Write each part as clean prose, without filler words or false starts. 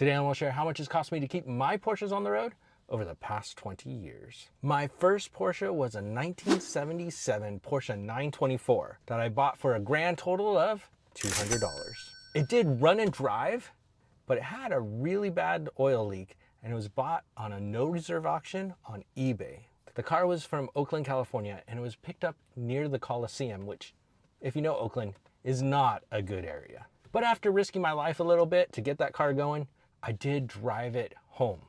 Today I will share how much it's cost me to keep my Porsches on the road over the past 20 years. My first Porsche was a 1977 Porsche 924 that I bought for a grand total of $200. It did run and drive, but it had a really bad oil leak and it was bought on a no reserve auction on eBay. The car was from Oakland, California, and it was picked up near the Coliseum, which, if you know Oakland, is not a good area. But after risking my life a little bit to get that car going, I did drive it home,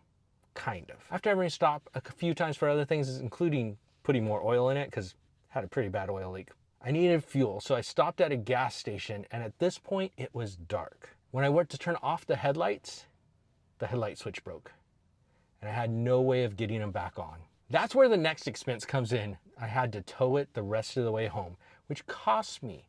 kind of. After having to stop a few times for other things, including putting more oil in it, because it had a pretty bad oil leak. I needed fuel, so I stopped at a gas station, and at this point, it was dark. When I went to turn off the headlight switch broke, and I had no way of getting them back on. That's where the next expense comes in. I had to tow it the rest of the way home, which cost me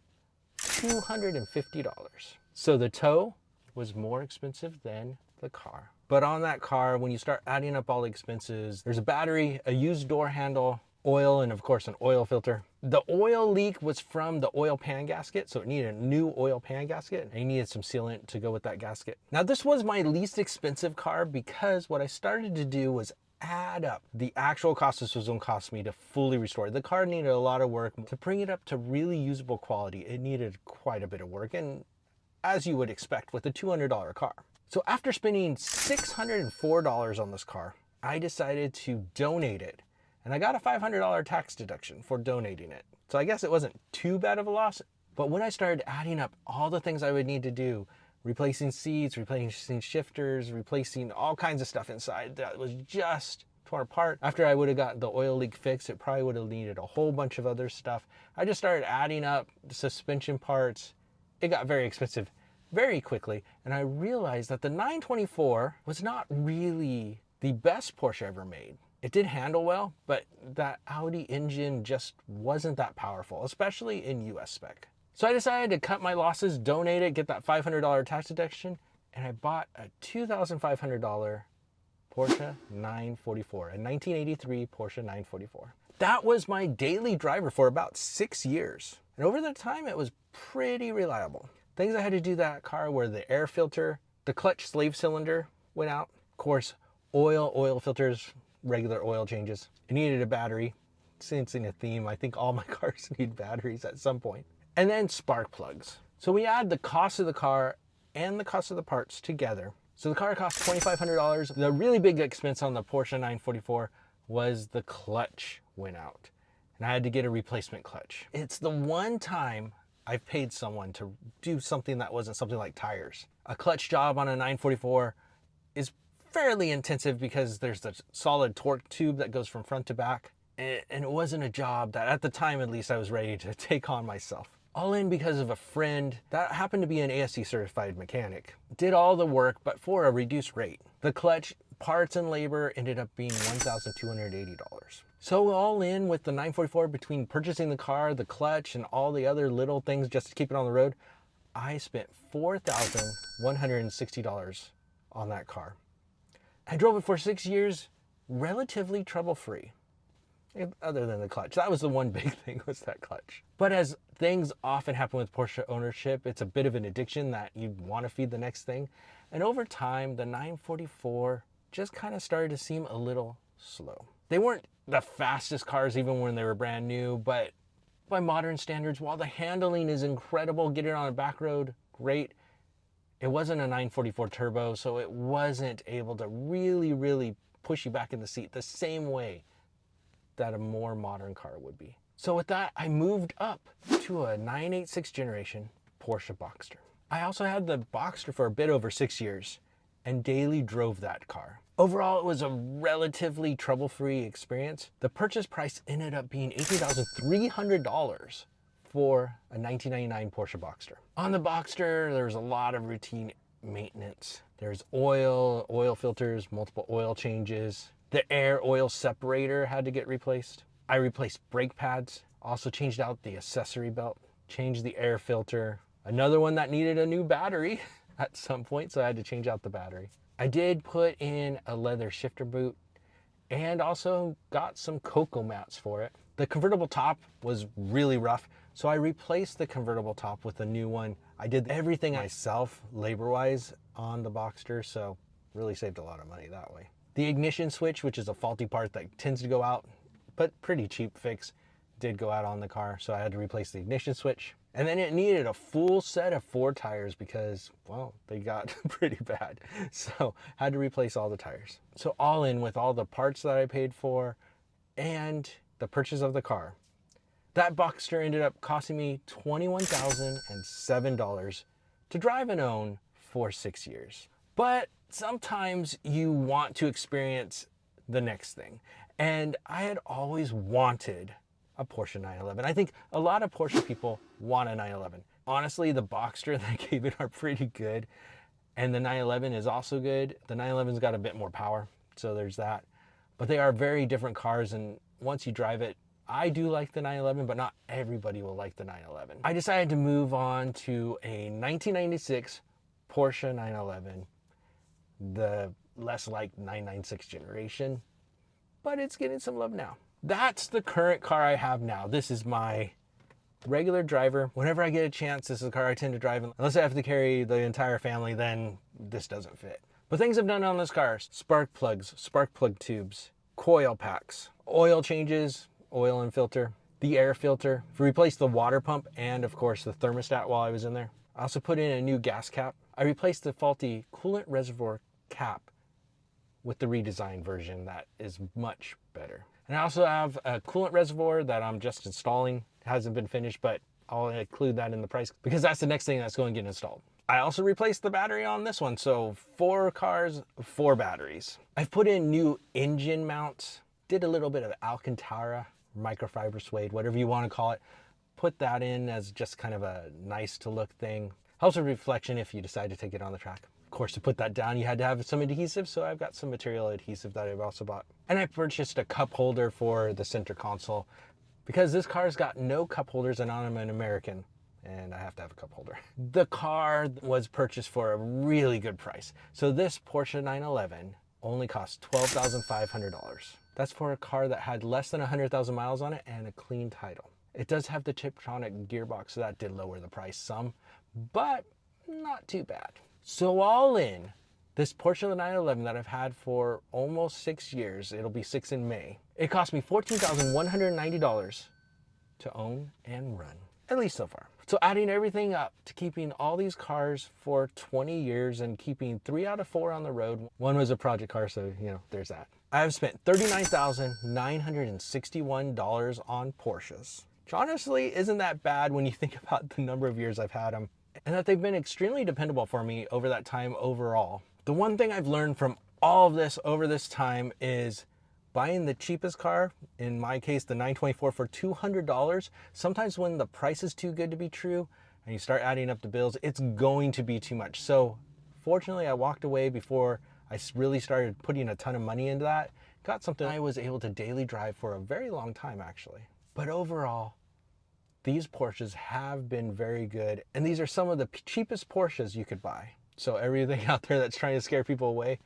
$250. So the tow was more expensive than the car. But on that car, when you start adding up all the expenses, there's a battery, a used door handle, oil, and of course an oil filter. The oil leak was from the oil pan gasket, so it needed a new oil pan gasket, and I needed some sealant to go with that gasket. Now this was my least expensive car because what I started to do was add up the actual cost this was going to cost me to fully restore it. The car needed a lot of work. To bring it up to really usable quality, it needed quite a bit of work, and as you would expect with a $200 car. So after spending $604 on this car, I decided to donate it. And I got a $500 tax deduction for donating it. So I guess it wasn't too bad of a loss. But when I started adding up all the things I would need to do, replacing seats, replacing shifters, replacing all kinds of stuff inside that was just torn apart. After I would have got the oil leak fixed, it probably would have needed a whole bunch of other stuff. I just started adding up the suspension parts. It got very expensive very quickly, and I realized that the 924 was not really the best Porsche ever made. It did handle well, but that Audi engine just wasn't that powerful, especially in US spec. So I decided to cut my losses, donate it, get that $500 tax deduction, and I bought a $2,500 Porsche 944, a 1983 Porsche 944. That was my daily driver for about 6 years. And over the time, it was pretty reliable. Things I had to do that car were the air filter, the clutch slave cylinder went out. Of course, oil filters, regular oil changes. It needed a battery. Sensing a theme, I think all my cars need batteries at some point. And then spark plugs. So we add the cost of the car and the cost of the parts together. So the car cost $2,500. The really big expense on the Porsche 944 was the clutch went out. And I had to get a replacement clutch. It's the one time I've paid someone to do something that wasn't something like tires. A clutch job on a 944 is fairly intensive because there's the solid torque tube that goes from front to back. And it wasn't a job that, at the time at least, I was ready to take on myself. All in because of a friend that happened to be an ASC certified mechanic. Did all the work, but for a reduced rate. The clutch, parts, and labor ended up being $1,280. So all in with the 944, between purchasing the car, the clutch, and all the other little things just to keep it on the road, I spent $4,160 on that car. I drove it for 6 years, relatively trouble-free. Other than the clutch. That was the one big thing, was that clutch. But as things often happen with Porsche ownership, it's a bit of an addiction that you want to feed the next thing. And over time, the 944 just kind of started to seem a little slow. They weren't the fastest cars even when they were brand new, but by modern standards, while the handling is incredible, getting on a back road, great. It wasn't a 944 turbo, so it wasn't able to really push you back in the seat the same way that a more modern car would be. So with that, I moved up to a 986 generation Porsche Boxster. I also had the Boxster for a bit over 6 years and daily drove that car. Overall, it was a relatively trouble-free experience. The purchase price ended up being $18,300 for a 1999 Porsche Boxster. On the Boxster, there was a lot of routine maintenance. There's oil filters, multiple oil changes. The air oil separator had to get replaced. I replaced brake pads, also changed out the accessory belt, changed the air filter. Another one that needed a new battery at some point, so I had to change out the battery. I did put in a leather shifter boot and also got some cocoa mats for it. The convertible top was really rough, so I replaced the convertible top with a new one. I did everything myself labor-wise on the Boxster, so really saved a lot of money that way. The ignition switch, which is a faulty part that tends to go out, but pretty cheap fix, did go out on the car, so I had to replace the ignition switch. And then it needed a full set of 4 tires because, well, they got pretty bad. So I had to replace all the tires. So all in, with all the parts that I paid for and the purchase of the car, that Boxster ended up costing me $21,007 to drive and own for 6 years. But sometimes you want to experience the next thing. And I had always wanted a Porsche 911. I think a lot of Porsche people want a 911. Honestly, the Boxster that gave it are pretty good, and the 911 is also good. The 911's got a bit more power, so there's that. But they are very different cars, and once you drive it, I do like the 911, but not everybody will like the 911. I decided to move on to a 1996 Porsche 911, the less like 996 generation, but it's getting some love now. That's the current car I have now. This is my regular driver. Whenever I get a chance, this is the car I tend to drive. Unless I have to carry the entire family, then this doesn't fit. But things I've done on this car: spark plugs, spark plug tubes, coil packs, oil changes, oil and filter, the air filter, replaced the water pump, and of course the thermostat while I was in there. I also put in a new gas cap. I replaced the faulty coolant reservoir cap with the redesigned version that is much better. And I also have a coolant reservoir that I'm just installing. It hasn't been finished, but I'll include that in the price because that's the next thing that's going to get installed. I also replaced the battery on this one, so 4 cars, 4 batteries. I've put in new engine mounts, did a little bit of Alcantara, microfiber suede, whatever you want to call it. Put that in as just kind of a nice to look thing. Helps with reflection if you decide to take it on the track. Of course, to put that down, you had to have some adhesive, so I've got some material adhesive that I've also bought. And I purchased a cup holder for the center console because this car's got no cup holders and I'm an American and I have to have a cup holder. The car was purchased for a really good price. So this Porsche 911 only cost $12,500. That's for a car that had less than 100,000 miles on it and a clean title. It does have the Tiptronic gearbox, so that did lower the price some, but not too bad. So all in, this Porsche 911 that I've had for almost 6 years, it'll be 6 in May, it cost me $14,190 to own and run, at least so far. So adding everything up to keeping all these cars for 20 years and keeping 3 out of 4 on the road. One was a project car, so there's that. I have spent $39,961 on Porsches, which honestly isn't that bad when you think about the number of years I've had them, and that they've been extremely dependable for me over that time overall. The one thing I've learned from all of this over this time is buying the cheapest car, in my case the 924 for $200, sometimes when the price is too good to be true and you start adding up the bills, it's going to be too much. So fortunately I walked away before I really started putting a ton of money into that. Got something I was able to daily drive for a very long time actually. But overall, these Porsches have been very good, and these are some of the cheapest Porsches you could buy. So everything out there that's trying to scare people away,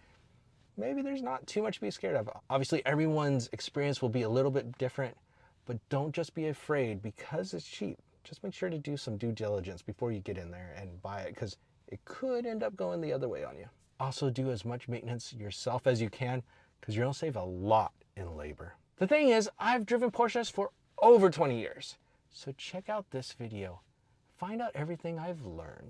maybe there's not too much to be scared of. Obviously, everyone's experience will be a little bit different, but don't just be afraid because it's cheap. Just make sure to do some due diligence before you get in there and buy it, because it could end up going the other way on you. Also, do as much maintenance yourself as you can, because you're going to save a lot in labor. The thing is, I've driven Porsches for over 20 years. So check out this video. Find out everything I've learned.